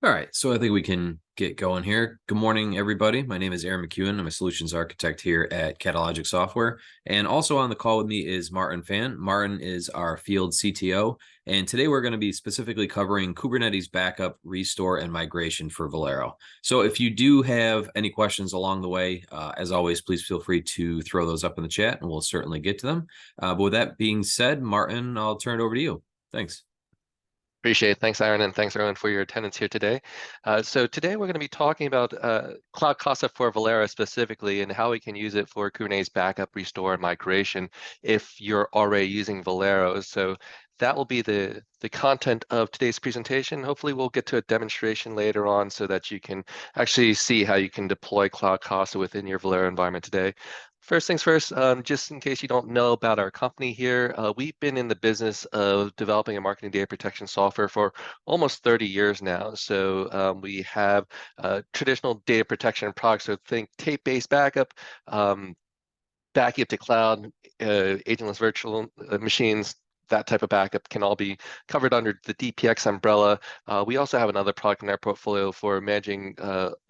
All right, so I think we can get going here. Good morning, everybody. My name is Aaron McEwen. I'm a solutions architect here at Catalogic Software. And also on the call with me is Martin Fan. Martin is our field CTO. And today we're going to be specifically covering Kubernetes backup, restore, and migration for Velero. So if you do have any questions along the way, as always, please feel free to throw those up in the chat and we'll certainly get to them. But with that being said, Martin, I'll turn it over to you. Thanks. Appreciate it. Thanks, Aaron, and thanks, everyone, for your attendance here today. So today we're going to be talking about CloudCasa for Velero specifically and how we can use it for Kubernetes backup, restore, and migration if you're already using Velero. So that will be the content of today's presentation. Hopefully we'll get to a demonstration later on so that you can actually see how you can deploy CloudCasa within your Velero environment today. First things first, just in case you don't know about our company here, we've been in the business of developing and marketing data protection software for almost 30 years now. So we have traditional data protection products, so think tape-based backup, backup to cloud, agentless virtual machines. That type of backup can all be covered under the DPX umbrella. We also have another product in our portfolio for managing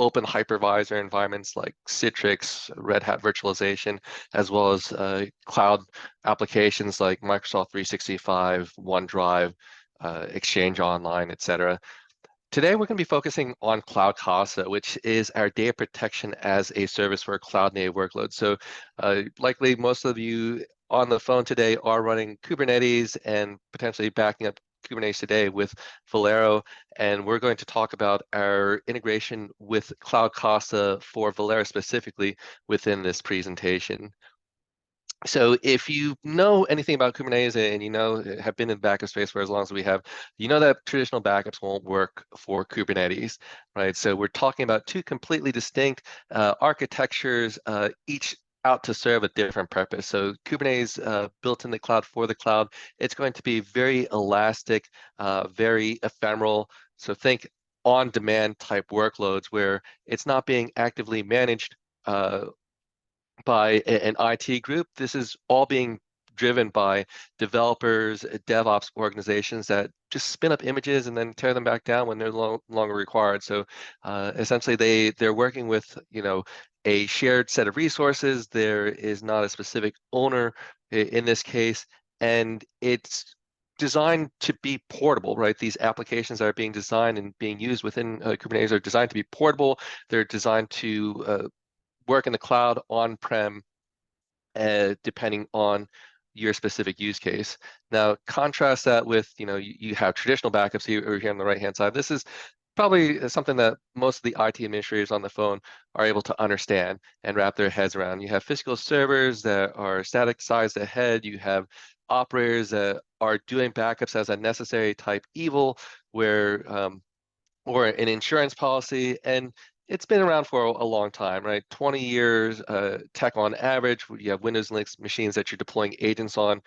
open hypervisor environments like Citrix, Red Hat virtualization, as well as cloud applications like Microsoft 365, OneDrive, Exchange Online, etc. Today, we're going to be focusing on CloudCasa, which is our data protection as a service for cloud-native workloads. So likely most of you on the phone today are running Kubernetes and potentially backing up Kubernetes today with Velero, and we're going to talk about our integration with CloudCasa for Velero specifically within this presentation. So if you know anything about Kubernetes and you know have been in backup space for as long as we have, you know that traditional backups won't work for Kubernetes, right? So we're talking about two completely distinct architectures, each out to serve a different purpose. So Kubernetes built in the cloud for the cloud, it's going to be very elastic, very ephemeral. So think on-demand type workloads where it's not being actively managed by an IT group. This is all being driven by developers, DevOps organizations that just spin up images and then tear them back down when they're no longer required. So essentially they're working with, a shared set of resources. There is not a specific owner in this case, and it's designed to be portable, right? These applications that are being designed and being used within Kubernetes are designed to be portable. They're designed to work in the cloud, on-prem, depending on your specific use case. Now, contrast that with, you have traditional backups here on the right-hand side. This is probably something that most of the IT administrators on the phone are able to understand and wrap their heads around. You have physical servers that are static sized ahead. You have operators that are doing backups as a necessary type evil, where or an insurance policy, and it's been around for a long time, right? 20 years tech on average. You have Windows and Linux machines that you're deploying agents on.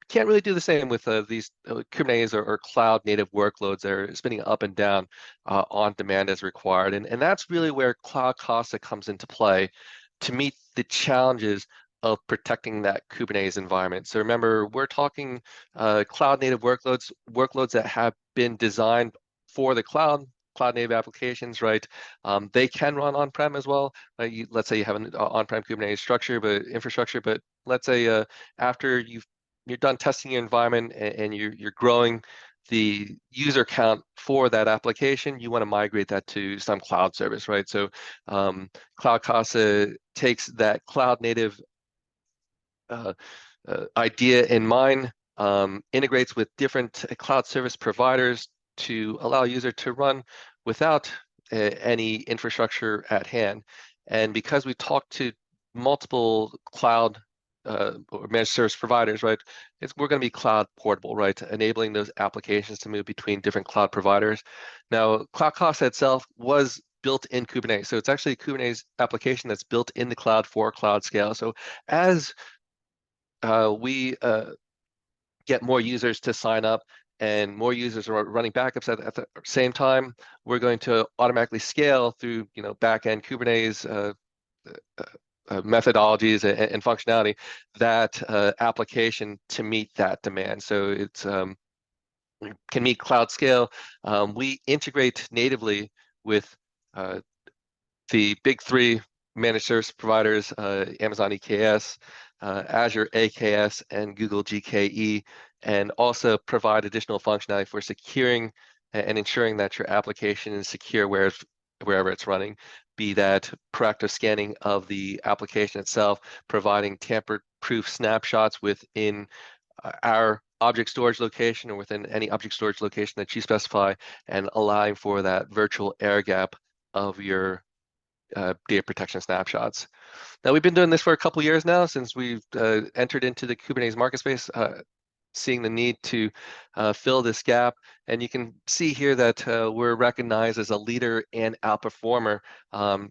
Can't really do the same with these Kubernetes or cloud native workloads that are spinning up and down on demand as required. And that's really where CloudCasa comes into play to meet the challenges of protecting that Kubernetes environment. So remember, we're talking cloud native workloads that have been designed for the cloud native applications, right? They can run on-prem as well. Let's say you have an on-prem Kubernetes infrastructure, but let's say after you're done testing your environment and you're growing the user count for that application, you want to migrate that to some cloud service, right? So CloudCasa takes that cloud native idea in mind, integrates with different cloud service providers to allow a user to run without any infrastructure at hand. And because we talk to multiple cloud or managed service providers, right, we're going to be cloud portable, right, enabling those applications to move between different cloud providers. Now, CloudCasa itself was built in Kubernetes. So it's actually a Kubernetes application that's built in the cloud for cloud scale. So as we get more users to sign up and more users are running backups at the same time, we're going to automatically scale through back-end Kubernetes methodologies and functionality that application to meet that demand. So it's can meet cloud scale. We integrate natively with the big three managed service providers, Amazon EKS, Azure AKS, and Google GKE, and also provide additional functionality for securing and ensuring that your application is secure wherever it's running, be that proactive scanning of the application itself, providing tamper-proof snapshots within our object storage location or within any object storage location that you specify, and allowing for that virtual air gap of your data protection snapshots. Now, we've been doing this for a couple of years now since we've entered into the Kubernetes market space, seeing the need to fill this gap. And you can see here that we're recognized as a leader and outperformer.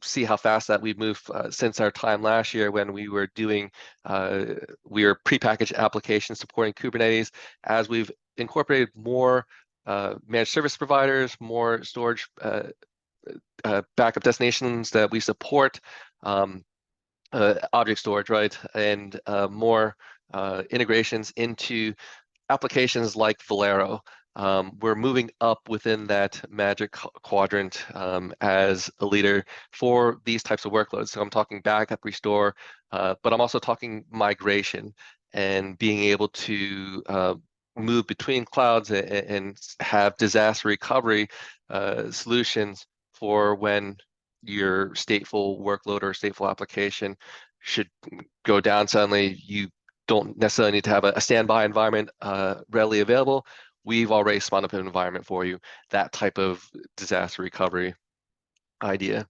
See how fast that we've moved since our time last year when we were doing, we were prepackaged applications supporting Kubernetes. As we've incorporated more managed service providers, more storage backup destinations that we support, object storage, right, and more integrations into applications like Velero. We're moving up within that magic quadrant as a leader for these types of workloads. So I'm talking backup, restore, but I'm also talking migration and being able to move between clouds and have disaster recovery solutions for when your stateful workload or stateful application should go down suddenly. You don't necessarily need to have a standby environment readily available. We've already spun up an environment for you, that type of disaster recovery idea.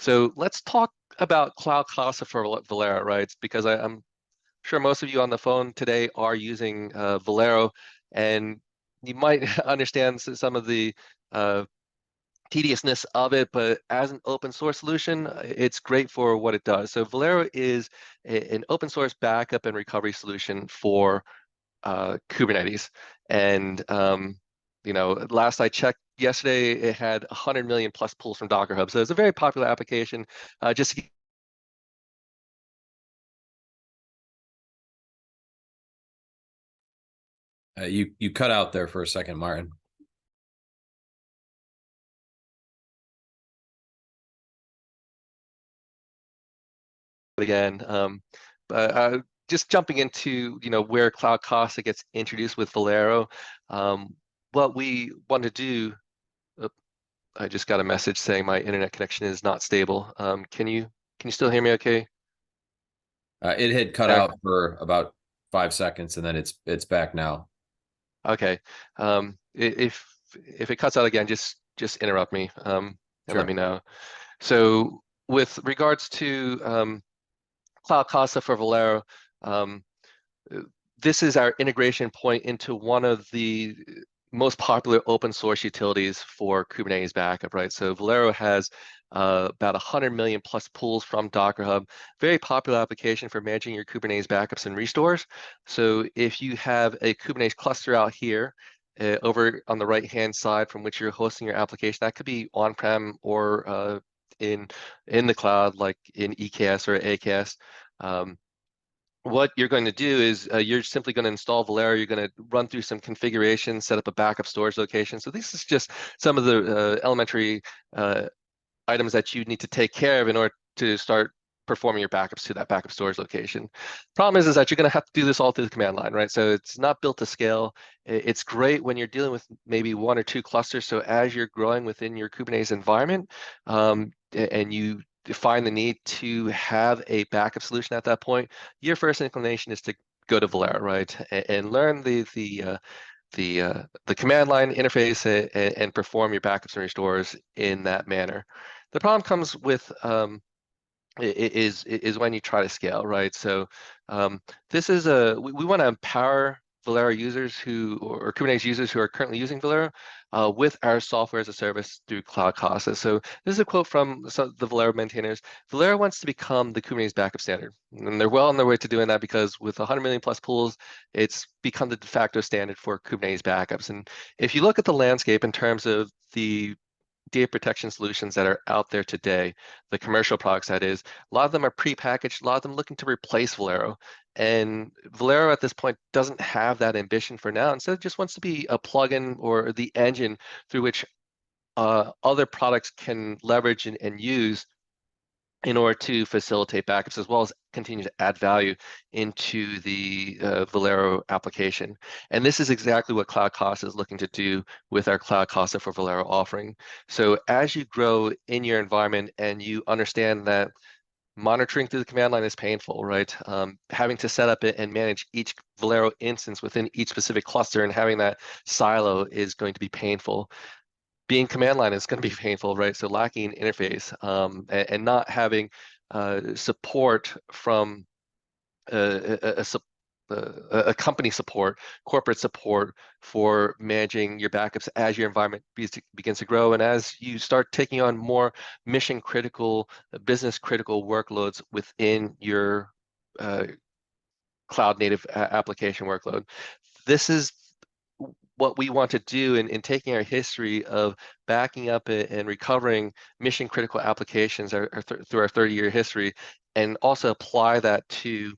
So let's talk about CloudCasa for Velero, right? Because I'm sure most of you on the phone today are using Velero, and you might understand some of the tediousness of it, but as an open source solution, it's great for what it does. So Velero is an open source backup and recovery solution for Kubernetes. And last I checked yesterday, it had 100 million plus pulls from Docker Hub. So it's a very popular application. Just to You cut out there for a second, Martin. again, but just jumping into where CloudCasa gets introduced with Velero, what we want to do. I just got a message saying my internet connection is not stable. Can you still hear me okay? It had cut Eric? out for about 5 seconds, and then it's back now. Okay. If it cuts out again, just interrupt me and let me Sure. know. So with regards to CloudCasa for Velero, um, this is our integration point into one of the most popular open source utilities for Kubernetes backup, right? So Velero has about 100 million plus pools from Docker Hub. Very popular application for managing your Kubernetes backups and restores. So if you have a Kubernetes cluster out here, over on the right-hand side from which you're hosting your application, that could be on-prem or in the cloud, like in EKS or AKS. What you're going to do is you're simply going to install Velero. You're going to run through some configurations, set up a backup storage location. So this is just some of the elementary items that you need to take care of in order to start performing your backups to that backup storage location. Problem is that you're going to have to do this all through the command line, right? So it's not built to scale. It's great when you're dealing with maybe one or two clusters. So as you're growing within your Kubernetes environment, and you find the need to have a backup solution at that point, your first inclination is to go to Velero, right, and learn the command line interface and perform your backups and restores in that manner. The problem comes with is when you try to scale, right? So this is we want to empower Velero users or Kubernetes users who are currently using Velero with our software as a service through CloudCasa. So this is a quote from the Velero maintainers. Velero wants to become the Kubernetes backup standard, and they're well on their way to doing that because with 100 million plus pools, it's become the de facto standard for Kubernetes backups. And if you look at the landscape in terms of the data protection solutions that are out there today, the commercial products that is, a lot of them are pre-packaged, a lot of them looking to replace Velero. And Velero at this point doesn't have that ambition for now. Instead, it just wants to be a plugin or the engine through which other products can leverage and use in order to facilitate backups, as well as continue to add value into the Velero application. And this is exactly what CloudCasa is looking to do with our CloudCasa for Velero offering. So as you grow in your environment and you understand that monitoring through the command line is painful, right? Having to set up and manage each Velero instance within each specific cluster and having that silo is going to be painful. Being command line is going to be painful, right? So lacking interface and not having support from a company support, corporate support for managing your backups as your environment begins to grow and as you start taking on more mission critical, business critical workloads within your cloud native application workload. This is what we want to do in taking our history of backing up and recovering mission critical applications through our 30-year history and also apply that to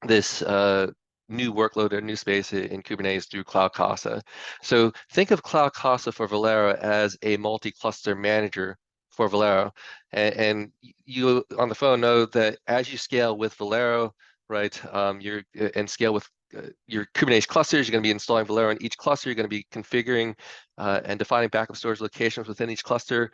this new workload or new space in Kubernetes through CloudCasa. So think of CloudCasa for Velero as a multi-cluster manager for Velero. And you on the phone know that as you scale with Velero, right, and scale with your Kubernetes clusters, you're going to be installing Velero in each cluster. You're going to be configuring and defining backup storage locations within each cluster.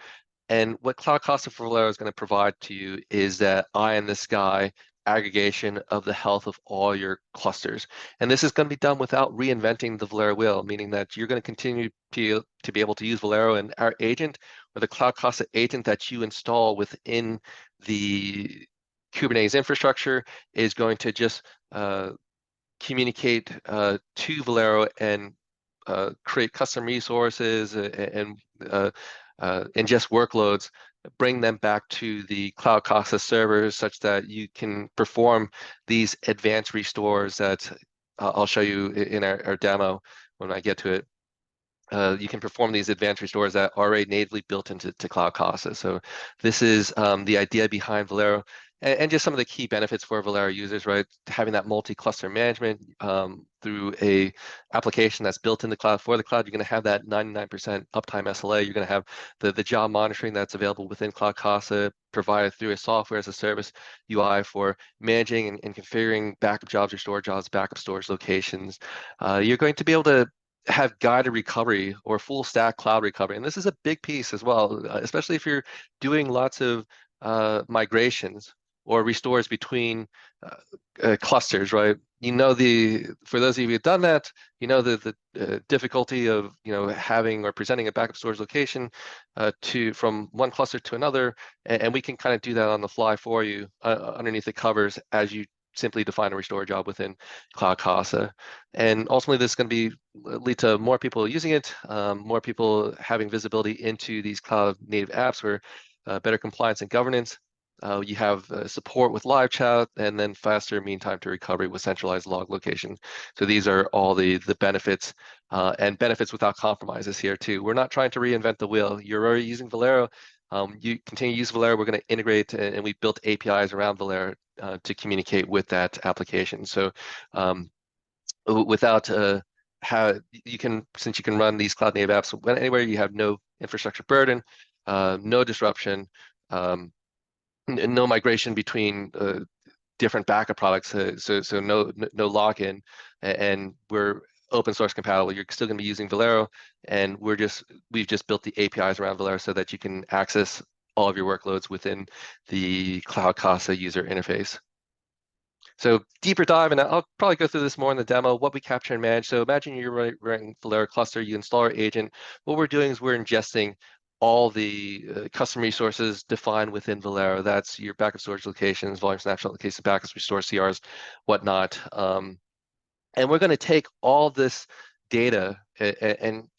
And what CloudCasa for Velero is going to provide to you is that eye in the sky aggregation of the health of all your clusters. And this is going to be done without reinventing the Velero wheel, meaning that you're going to continue to be able to use Velero, and our agent or the CloudCasa agent that you install within the Kubernetes infrastructure is going to just communicate to Velero and create custom resources and ingest workloads, bring them back to the CloudCasa servers such that you can perform these advanced restores that I'll show you in our demo when I get to it. You can perform these advanced restores that are already natively built into CloudCasa. So this is the idea behind Velero and just some of the key benefits for Velero users, right? Having that multi-cluster management through a application that's built in the cloud for the cloud, you're going to have that 99% uptime SLA. You're going to have the job monitoring that's available within CloudCasa provided through a software as a service UI for managing and configuring backup jobs, restore jobs, backup storage locations. You're going to be able to have guided recovery or full stack cloud recovery. And this is a big piece as well, especially if you're doing lots of migrations or restores between clusters, right? You know, for those of you who've done that, you know the difficulty of having or presenting a backup storage location from one cluster to another, and we can kind of do that on the fly for you underneath the covers as you simply define a restore job within CloudCasa. And ultimately, this is going to lead to more people using it, more people having visibility into these cloud native apps for better compliance and governance. You have support with live chat and then faster mean time to recovery with centralized log location. So these are all the benefits and benefits without compromises here too. We're not trying to reinvent the wheel. You're already using Velero. You continue to use Velero. We're going to integrate and we built APIs around Velero to communicate with that application. So without since you can run these cloud native apps anywhere, you have no infrastructure burden, no disruption, no migration between different backup products, so no lock-in, and we're open source compatible. You're still going to be using Velero, and we've just built the APIs around Velero so that you can access all of your workloads within the CloudCasa user interface. So deeper dive, and I'll probably go through this more in the demo, what we capture and manage. So imagine you're running Velero cluster, you install our agent. What we're doing is we're ingesting all the custom resources defined within Velero. That's your backup storage locations, volume snapshot locations, backups, restore CRs, whatnot. And we're going to take all this data and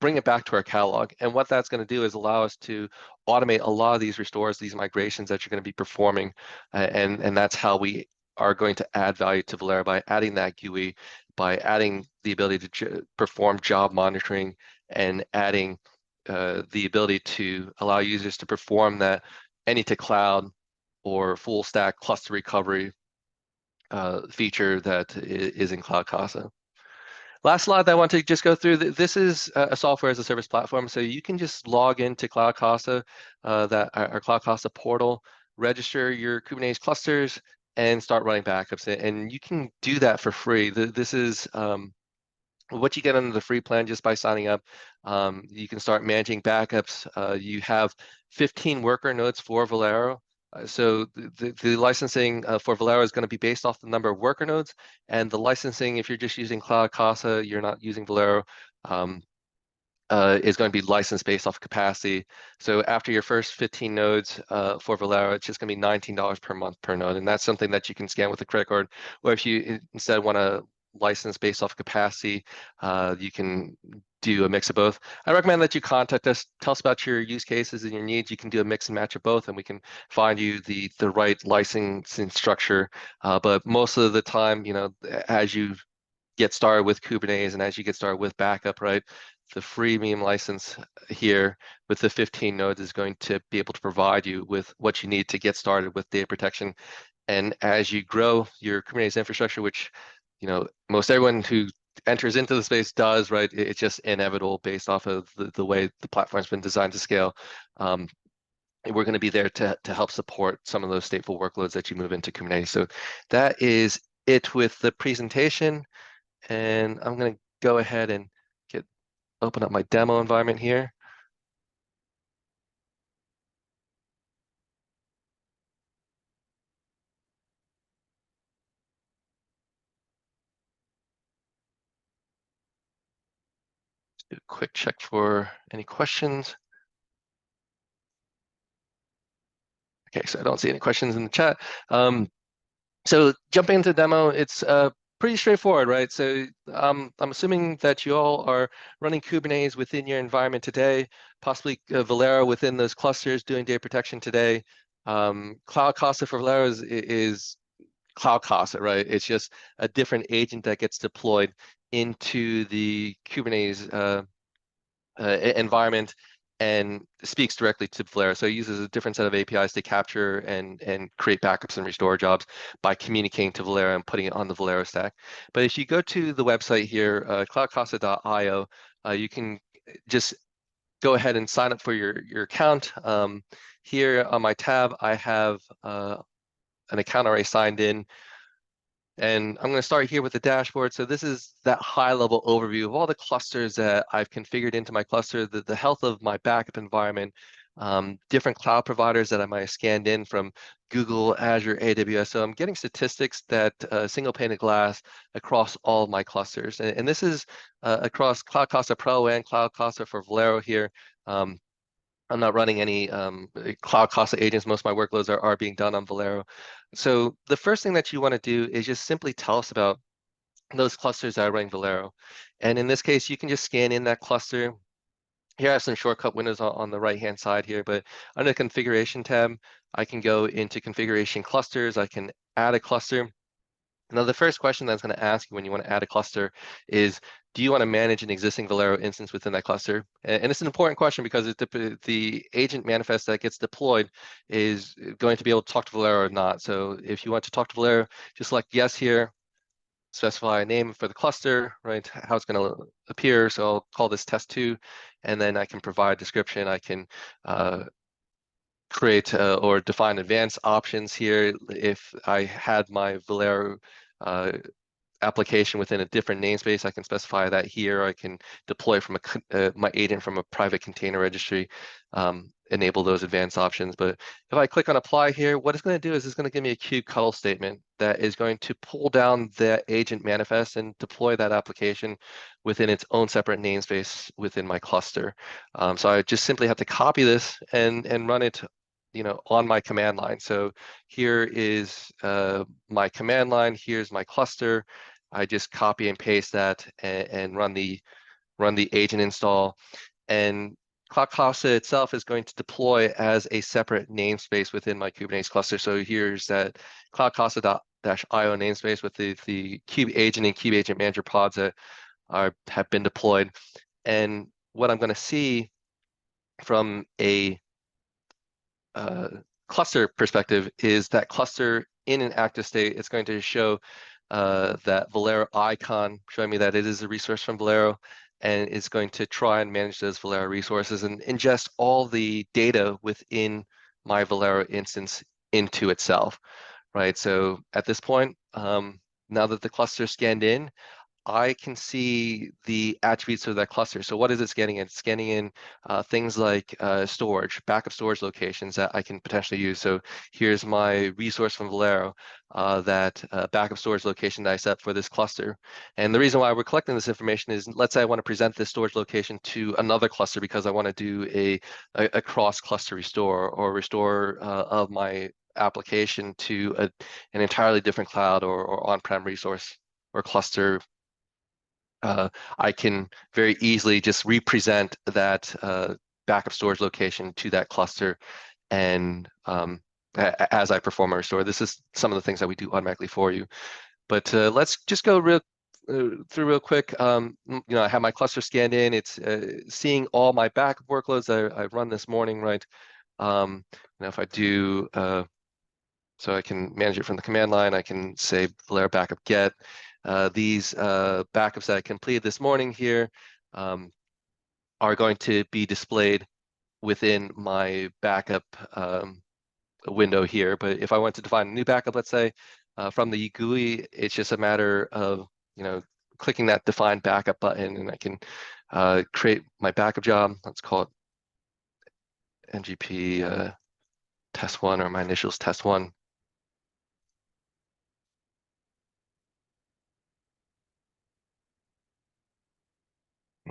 bring it back to our catalog. And what that's going to do is allow us to automate a lot of these restores, these migrations that you're going to be performing. And that's how we are going to add value to Velero by adding that GUI, by adding the ability to perform job monitoring and adding the ability to allow users to perform that any to cloud or full stack cluster recovery feature that is in CloudCasa. Last slide that I want to just go through, this is a software as a service platform. So you can just log into CloudCasa, our CloudCasa portal, register your Kubernetes clusters, and start running backups. And you can do that for free. This is what you get under the free plan just by signing up. You can start managing backups. You have 15 worker nodes for Velero. So the licensing for Velero is going to be based off the number of worker nodes, and the licensing, if you're just using CloudCasa, you're not using Velero, is going to be licensed based off capacity. So after your first 15 nodes for Velero, it's just going to be $19 per month per node, and that's something that you can scan with a credit card. Or if you instead want to license based off capacity, you can do a mix of both. I recommend that you contact us, tell us about your use cases and your needs. You can do a mix and match of both, and we can find you the right licensing structure. But most of the time, as you get started with Kubernetes and as you get started with backup, right, the freemium license here with the 15 nodes is going to be able to provide you with what you need to get started with data protection. And as you grow your Kubernetes infrastructure, which most everyone who enters into the space does, right? It's just inevitable based off of the way the platform's been designed to scale. We're going to be there to help support some of those stateful workloads that you move into Kubernetes. So that is it with the presentation. And I'm going to go ahead and open up my demo environment here. Do a quick check for any questions. Okay, so I don't see any questions in the chat. So jumping into demo, it's pretty straightforward, right? So I'm assuming that you all are running Kubernetes within your environment today, possibly Velero within those clusters doing data protection today. CloudCasa for Velero is CloudCasa, right? It's just a different agent that gets deployed into the Kubernetes environment and speaks directly to Velero. So it uses a different set of APIs to capture and create backups and restore jobs by communicating to Velero and putting it on the Velero stack. But if you go to the website here, cloudcasa.io, you can just go ahead and sign up for your account. Here on my tab, I have an account already signed in. And I'm going to start here with the dashboard. So this is that high-level overview of all the clusters that I've configured into my cluster, the health of my backup environment, different cloud providers that I might have scanned in from Google, Azure, AWS. So I'm getting statistics that single pane of glass across all of my clusters. And this is across CloudCasa Pro and CloudCasa for Velero here. I'm not running any CloudCasa agents. Most of my workloads are being done on Velero. So the first thing that you want to do is just simply tell us about those clusters that are running Velero. And in this case, you can just scan in that cluster. Here I have some shortcut windows on the right-hand side here, but under the configuration tab, I can go into configuration clusters. I can add a cluster. Now, the first question that's going to ask you when you want to add a cluster is, do you want to manage an existing Velero instance within that cluster? And it's an important question because the agent manifest that gets deployed is going to be able to talk to Velero or not. So if you want to talk to Velero, just select yes here, specify a name for the cluster, right? How it's going to appear. So I'll call this test 2, and then I can provide description. I can create or define advanced options here. If I had my Velero application within a different namespace, I can specify that here. I can deploy from my agent from a private container registry, enable those advanced options. But if I click on apply here, what it's going to do is it's going to give me a kubectl statement that is going to pull down that agent manifest and deploy that application within its own separate namespace within my cluster. So I just simply have to copy this and run it on my command line. So here is my command line. Here's my cluster. I just copy and paste that and run the agent install. And CloudCasa itself is going to deploy as a separate namespace within my Kubernetes cluster. So here's that cloudcasa.io namespace with the kube agent and kube agent manager pods that have been deployed. And what I'm going to see from a cluster perspective is that cluster in an active state. It's going to show that Velero icon showing me that it is a resource from Velero, and it's going to try and manage those Velero resources and ingest all the data within my Velero instance into itself, right? So at this point, now that the cluster is scanned in, I can see the attributes of that cluster. So what is it scanning in? It's scanning in things like storage, backup storage locations that I can potentially use. So here's my resource from Velero, that backup storage location that I set for this cluster. And the reason why we're collecting this information is, let's say I want to present this storage location to another cluster because I want to do a cross-cluster restore or restore of my application to an entirely different cloud or on-prem resource or cluster. I can very easily just represent that backup storage location to that cluster, and as I perform a restore. This is some of the things that we do automatically for you. But let's just go through real quick. I have my cluster scanned in. It's seeing all my backup workloads that I've run this morning, right? If I do, so I can manage it from the command line. I can say Velero backup get. These backups that I completed this morning here are going to be displayed within my backup window here. But if I want to define a new backup, let's say from the GUI, it's just a matter of clicking that define backup button, and I can create my backup job. Let's call it NGP test one, or my initials test one.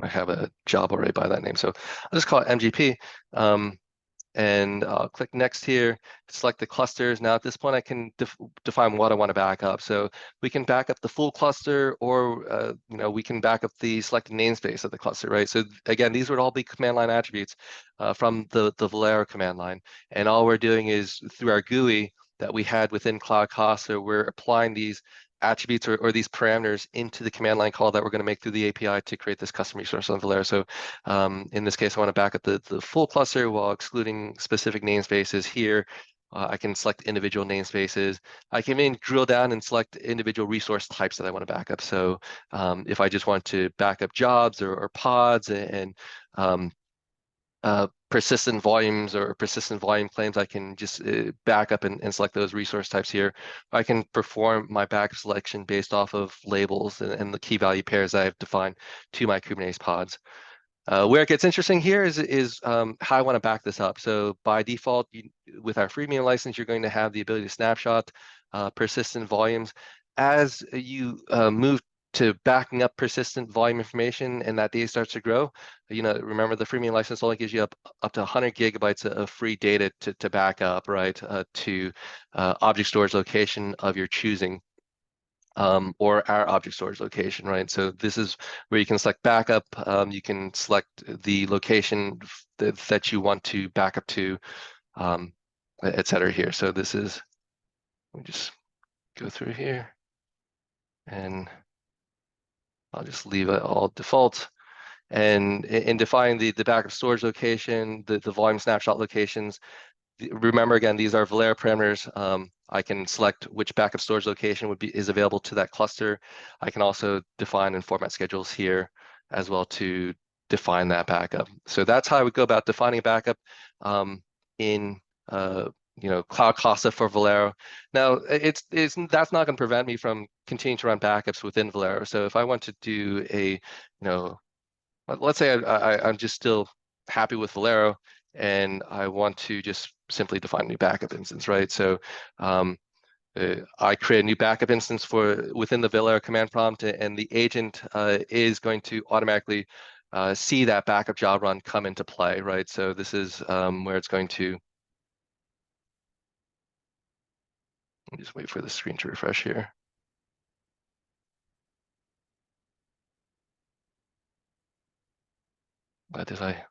I have a job already by that name, so I'll just call it MGP. And I'll click next here, select the clusters. Now at this point, I can define what I want to back up. So we can back up the full cluster, or we can back up the selected namespace of the cluster, right? So again, these would all be command line attributes from the Velero command line. And all we're doing is, through our GUI that we had within CloudCasa, we're applying these attributes or these parameters into the command line call that we're going to make through the API to create this custom resource on Velero. So in this case, I want to back up the full cluster while excluding specific namespaces here. I can select individual namespaces. I can even drill down and select individual resource types that I want to back up. So if I just want to back up jobs or pods and persistent volumes or persistent volume claims, I can just back up and select those resource types here. I can perform my backup selection based off of labels and the key value pairs that I've defined to my Kubernetes pods. Where it gets interesting here is how I want to back this up. So by default, with our freemium license, you're going to have the ability to snapshot persistent volumes. As you move to backing up persistent volume information and that data starts to grow, remember the freemium license only gives you up to 100 gigabytes of free data to back up, right, to object storage location of your choosing. Or our object storage location, right? So this is where you can select backup. You can select the location that you want to back up to, et cetera here. So this is, let me just go through here, and I'll just leave it all default. And in defining the backup storage location, the volume snapshot locations, remember again, these are Velero parameters. I can select which backup storage location is available to that cluster. I can also define and format schedules here as well to define that backup. So that's how I would go about defining a backup in CloudCasa for Velero. Now that's not going to prevent me from continuing to run backups within Velero. So if I want to do let's say I'm just still happy with Velero, and I want to just simply define a new backup instance, right? So I create a new backup instance within the Velero command prompt, and the agent is going to automatically see that backup job run come into play, right? So this is where it's going to, let me just wait for the screen to refresh here. Did I?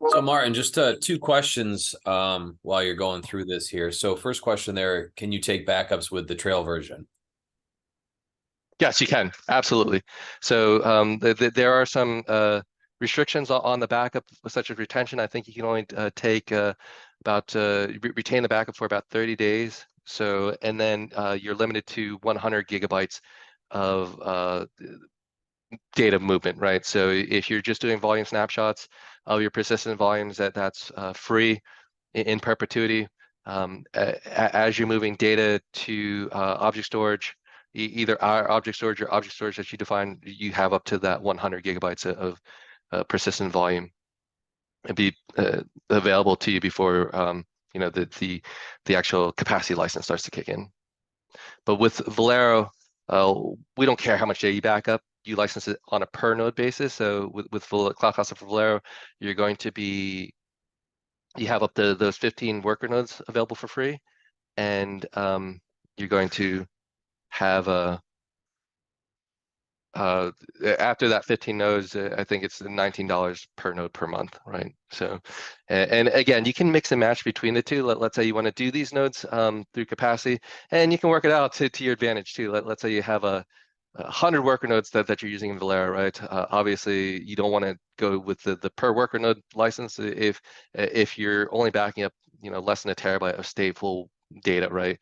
So Martin, just two questions while you're going through this here. So first question there, can you take backups with the trail version? Yes, you can, absolutely. So there are some restrictions on the backup, such as retention. I think you can only retain the backup for about 30 days. So, and then you're limited to 100 gigabytes of data movement, right? So if you're just doing volume snapshots of your persistent volumes, that's free in perpetuity. As you're moving data to object storage, either our object storage or object storage that you define, you have up to that 100 gigabytes of persistent volume and be available to you before the actual capacity license starts to kick in. But with Velero, we don't care how much data you back up. You license it on a per node basis. So with CloudCasa for Velero, you're going to be, you have up to those 15 worker nodes available for free, and you're going to have a after that 15 nodes, I think it's $19 per node per month, right? So, and again, you can mix and match between the two. Let's say you want to do these nodes through capacity, and you can work it out to your advantage too. Let's say you have 100 worker nodes that you're using in Velero, right? Obviously, you don't want to go with the per worker node license if you're only backing up, less than a terabyte of stateful data, right?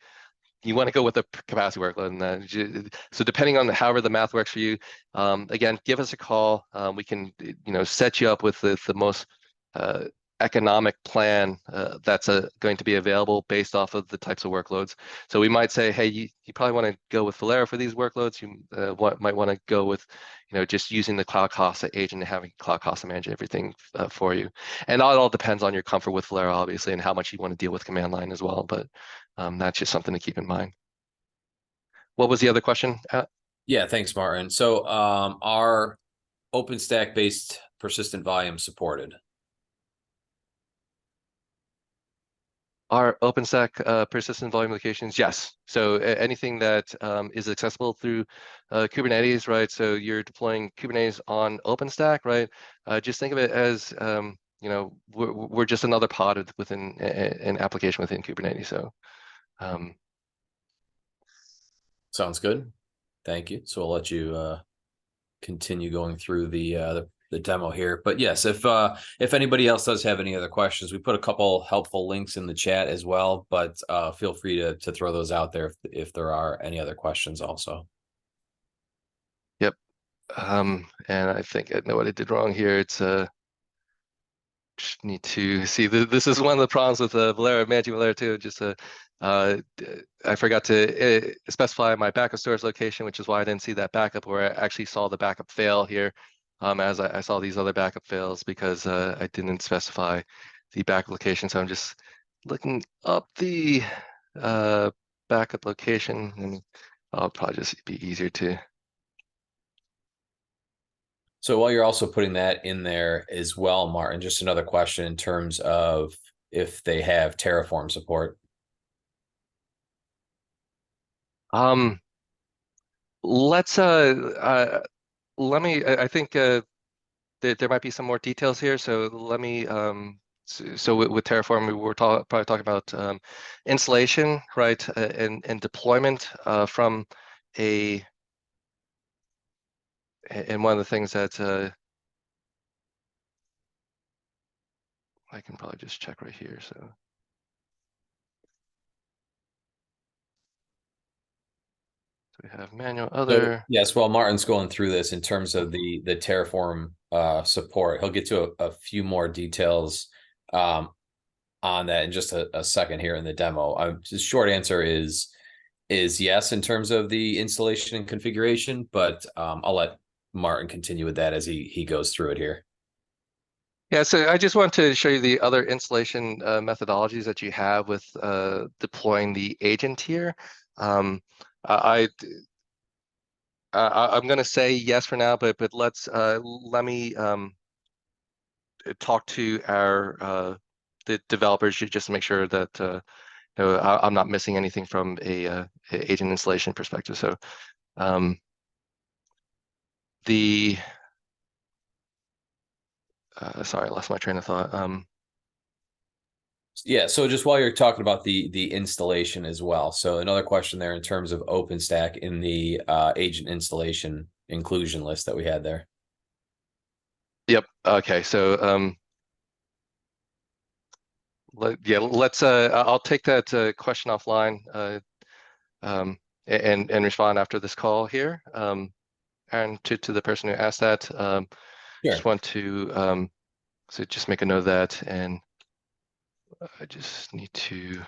You want to go with the capacity workload. And so depending on however the math works for you, again, give us a call. We can, set you up with the most economic plan that's going to be available based off of the types of workloads. So we might say, hey, you probably want to go with Velero for these workloads. You might want to go with, just using the CloudCasa agent and having CloudCasa manage everything for you. And that all depends on your comfort with Velero, obviously, and how much you want to deal with command line as well. But that's just something to keep in mind. What was the other question? Yeah, thanks, Martin. So are OpenStack based persistent volume supported? Are OpenStack persistent volume locations? Yes. So anything that is accessible through Kubernetes, right? So you're deploying Kubernetes on OpenStack, right? Just think of it as, we're just another pod within an application within Kubernetes. So. Sounds good. Thank you. So I'll let you continue going through the demo here. But yes, if anybody else does have any other questions, we put a couple helpful links in the chat as well. But feel free to throw those out there if there are any other questions also. Yep. And I think I know what I did wrong here. It's just need to see this is one of the problems with Velero, managing Velero too. Just I forgot to specify my backup storage location, which is why I didn't see that backup, where I actually saw the backup fail here, as I saw these other backup fails because I didn't specify the backup location. So I'm just looking up the backup location, and I'll probably just be easier to. So while you're also putting that in there as well, Martin, just another question in terms of if they have Terraform support. Let's let me. I think there might be some more details here. So let me. So with Terraform, we were probably talking about installation, right, and deployment from a. And one of the things that I can probably just check right here. So. We have manual other. So, yes, while Martin's going through this in terms of the Terraform support, he'll get to a few more details on that in just a second here in the demo. The short answer is yes in terms of the installation and configuration, but I'll let Martin continue with that as he goes through it here. Yeah, so I just want to show you the other installation methodologies that you have with deploying the agent here. I'm going to say yes for now, but let me talk to our the developers just to make sure that I'm not missing anything from a agent installation perspective. So sorry, I lost my train of thought. Yeah, so just while you're talking about the installation as well. So another question there in terms of OpenStack in the agent installation inclusion list that we had there. Yep. Okay. So let's I'll take that question offline and respond after this call here. And to the person who asked that, just Sure. want to so just make a note of that, and I just need to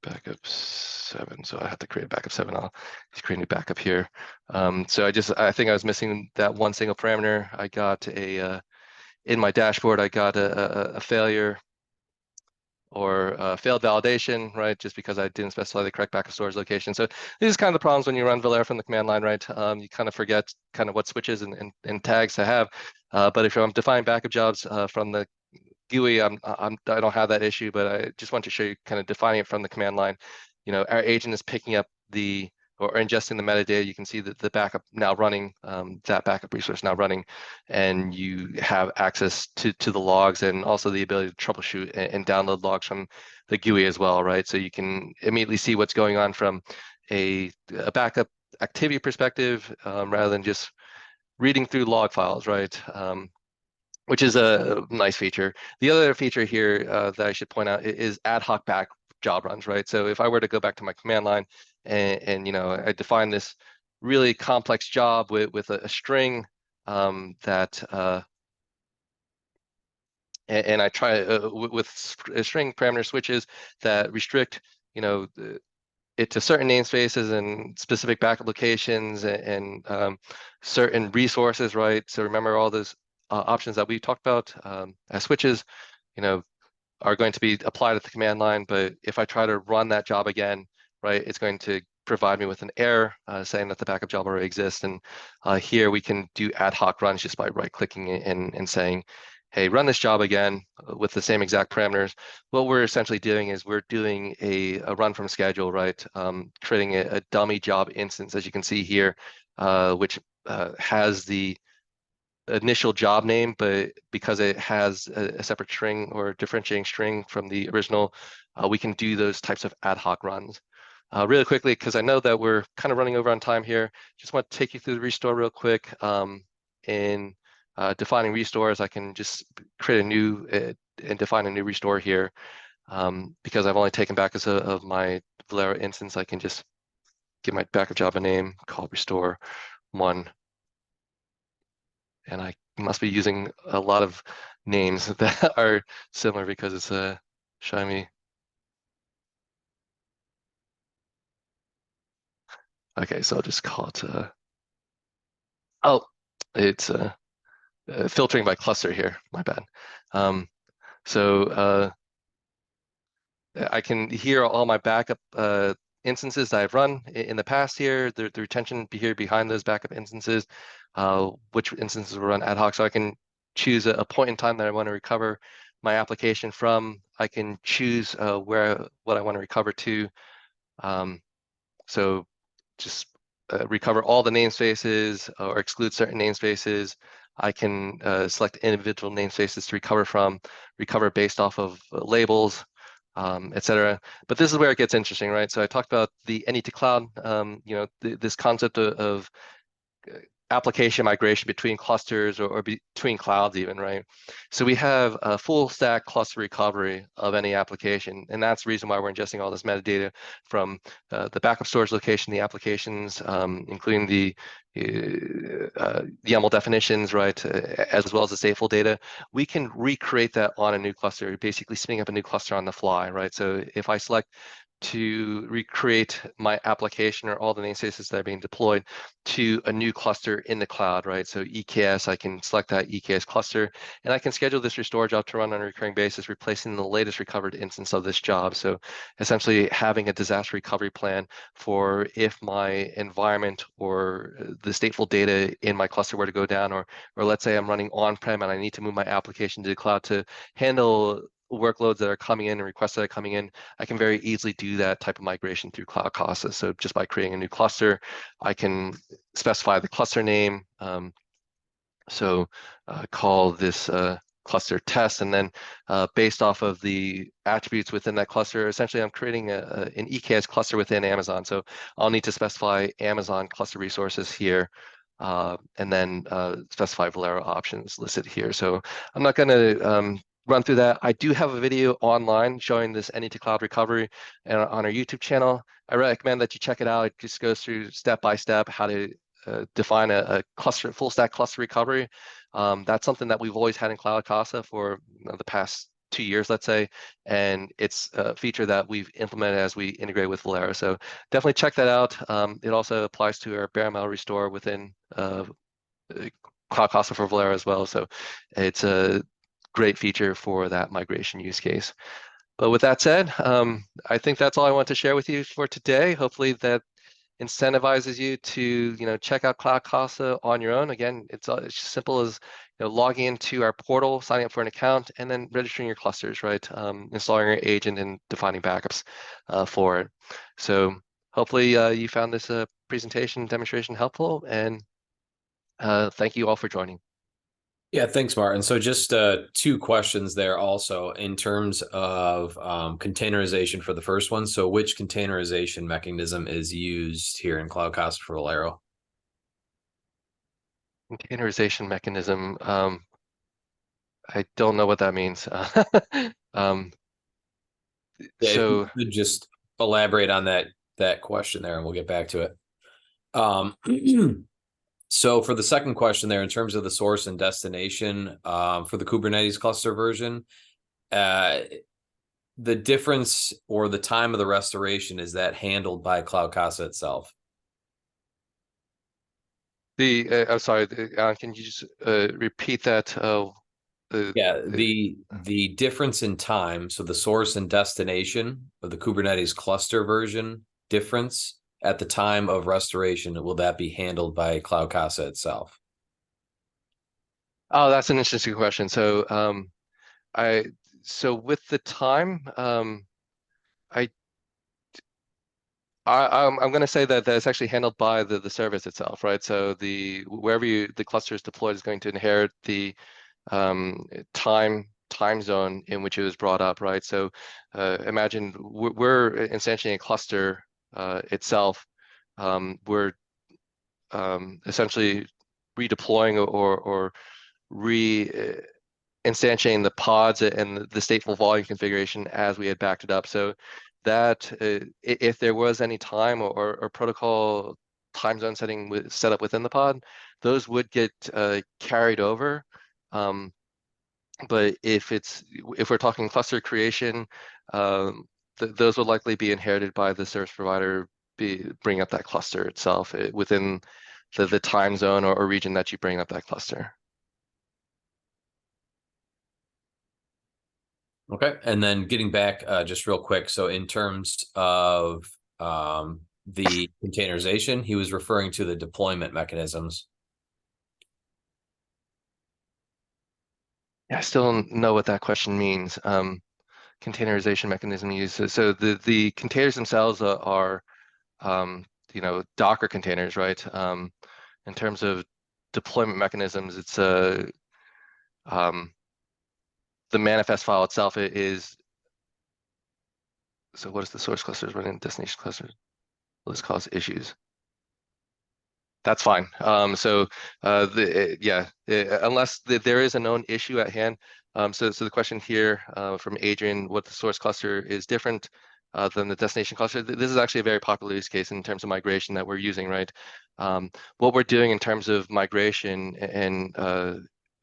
backup 7. So I have to create a backup 7. I'll just create a new backup here. So I think I was missing that one single parameter. I got in my dashboard, I got a failure or failed validation, right? Just because I didn't specify the correct backup storage location. So these are kind of the problems when you run Velero from the command line, right? You kind of forget kind of what switches and tags to have. But if I'm defining backup jobs from the GUI, I don't have that issue, but I just want to show you kind of defining it from the command line. Our agent is picking up the or ingesting the metadata. You can see that the backup now running, that backup resource now running, and you have access to the logs and also the ability to troubleshoot and download logs from the GUI as well, right? So you can immediately see what's going on from a backup activity perspective rather than just reading through log files, right? Which is a nice feature. The other feature here that I should point out is ad hoc back job runs, right? So if I were to go back to my command line and I define this really complex job with a string that and I try with string parameter switches that restrict, it to certain namespaces and specific backup locations and certain resources, right? So remember all those options that we talked about as switches, you know, are going to be applied at the command line. But if I try to run that job again, right, it's going to provide me with an error saying that the backup job already exists. And here we can do ad hoc runs just by right-clicking and saying, hey, run this job again with the same exact parameters. What we're essentially doing is we're doing a run from schedule, right? Creating a dummy job instance, as you can see here, which has the initial job name, but because it has a separate string or differentiating string from the original, we can do those types of ad hoc runs. Really quickly, because I know that we're kind of running over on time here, just want to take you through the restore real quick. In defining restores, I can just create a new and define a new restore here. Because I've only taken backups of my Velero instance, I can just give my backup job a name, call restore 1. And I must be using a lot of names that are similar because it's showing me. Okay, so I'll just call it. Oh, it's filtering by cluster here. My bad. So I can hear all my backup instances that I've run in the past here, the retention here behind those backup instances, which instances will run ad hoc. So I can choose a point in time that I want to recover my application from. I can choose what I want to recover to. So just recover all the namespaces or exclude certain namespaces. I can select individual namespaces to recover from, recover based off of labels, etc. But this is where it gets interesting, right? So I talked about the any to cloud, this concept of application migration between clusters or between clouds even, right? So we have a full stack cluster recovery of any application, and that's the reason why we're ingesting all this metadata from the backup storage location, the applications, including the YAML definitions, right, as well as the stateful data. We can recreate that on a new cluster, basically spinning up a new cluster on the fly, right? So if I select to recreate my application or all the namespaces that are being deployed to a new cluster in the cloud, right? So EKS, I can select that EKS cluster, and I can schedule this restore job to run on a recurring basis, replacing the latest recovered instance of this job. So essentially having a disaster recovery plan for if my environment or the stateful data in my cluster were to go down, or let's say I'm running on-prem and I need to move my application to the cloud to handle workloads that are coming in and requests that are coming in, I can very easily do that type of migration through CloudCasa. So just by creating a new cluster, I can specify the cluster name. So call this cluster test, and then based off of the attributes within that cluster, essentially I'm creating an EKS cluster within Amazon. So I'll need to specify Amazon cluster resources here. and then specify Velero options listed here. So I'm not going to run through that. I do have a video online showing this any-to-cloud recovery on our YouTube channel. I recommend that you check it out. It just goes through step by step how to define a cluster, full stack cluster recovery. That's something that we've always had in CloudCasa for the past 2 years, let's say, and it's a feature that we've implemented as we integrate with Velero. So definitely check that out. It also applies to our bare metal restore within CloudCasa for Velero as well. So it's a great feature for that migration use case. But with that said, I think that's all I want to share with you for today. Hopefully that incentivizes you to check out CloudCasa on your own. Again, it's as simple as logging into our portal, signing up for an account, and then registering your clusters, right? Installing your agent and defining backups for it. So hopefully you found this presentation demonstration helpful, and thank you all for joining. Yeah, thanks, Martin. So just two questions there also in terms of containerization for the first one. So which containerization mechanism is used here in CloudCasa for Velero? Containerization mechanism. I don't know what that means. Yeah, if So you could just elaborate on that question there, and we'll get back to it. So for the second question there, in terms of the source and destination for the Kubernetes cluster version, the difference or the time of the restoration, is that handled by CloudCasa itself? I'm sorry, can you just repeat that? Yeah, the difference in time, so the source and destination of the Kubernetes cluster version difference at the time of restoration, will that be handled by CloudCasa itself? Oh, that's an interesting question. So with the time, I I'm going to say that that's actually handled by the service itself, right? So wherever the cluster is deployed is going to inherit the time zone in which it was brought up, right? So imagine we're instantiating a cluster itself. We're essentially redeploying or re instantiating the pods and the stateful volume configuration as we had backed it up. So that if there was any time or protocol time zone setting set up within the pod, those would get carried over. But if we're talking cluster creation, those would likely be inherited by the service provider bring up that cluster itself within the time zone or region that you bring up that cluster. Okay, and then getting back just real quick. So in terms of the containerization, he was referring to the deployment mechanisms. I still don't know what that question means. Containerization mechanism used. So the containers themselves are Docker containers, right? In terms of deployment mechanisms, it's the manifest file itself is. So what is the source clusters running destination clusters? Will this cause issues? That's fine. Unless there is a known issue at hand. So the question here from Adrian, what the source cluster is different than the destination cluster. This is actually a very popular use case in terms of migration that we're using, right? What we're doing in terms of migration and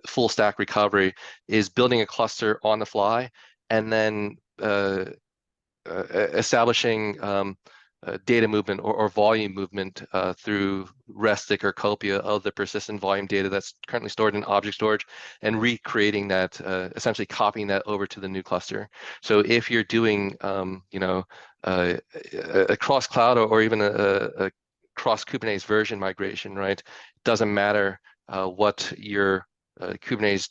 full stack recovery is building a cluster on the fly and then establishing data movement or volume movement through restic or copia of the persistent volume data that's currently stored in object storage and recreating that, essentially copying that over to the new cluster. So if you're doing, a cross cloud or even a cross Kubernetes version migration, right? It doesn't matter what your Kubernetes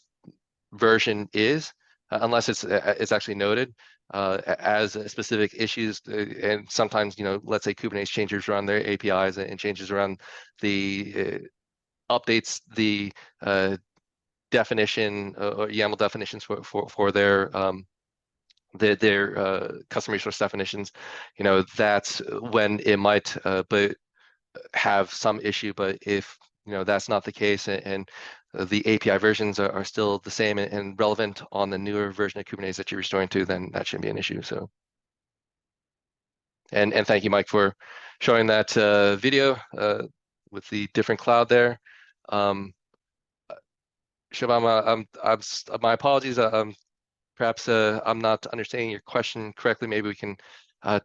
version is, unless it's actually noted as specific issues. And sometimes, let's say Kubernetes changes around their APIs and changes around the updates the definition or YAML definitions for their custom resource definitions. That's when it might but have some issue. But if that's not the case, and the API versions are still the same and relevant on the newer version of Kubernetes that you're restoring to, then that shouldn't be an issue. So, and thank you, Mike, for showing that video with the different cloud there. Shabam, my apologies. Perhaps I'm not understanding your question correctly. Maybe we can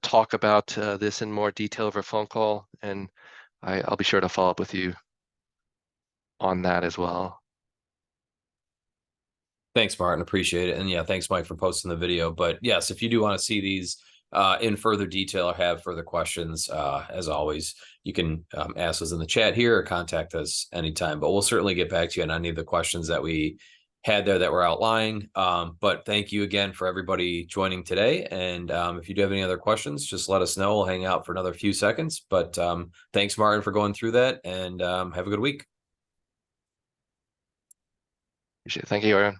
talk about this in more detail over a phone call, and I'll be sure to follow up with you on that as well. Thanks, Martin. Appreciate it. And yeah, thanks, Mike, for posting the video. But yes, if you do want to see these in further detail or have further questions, as always, you can ask us in the chat here or contact us anytime. But we'll certainly get back to you on any of the questions that we had there that were outlying. But thank you again for everybody joining today. And if you do have any other questions, just let us know. We'll hang out for another few seconds. But thanks, Martin, for going through that, and have a good week. Appreciate it. Thank you, Aaron.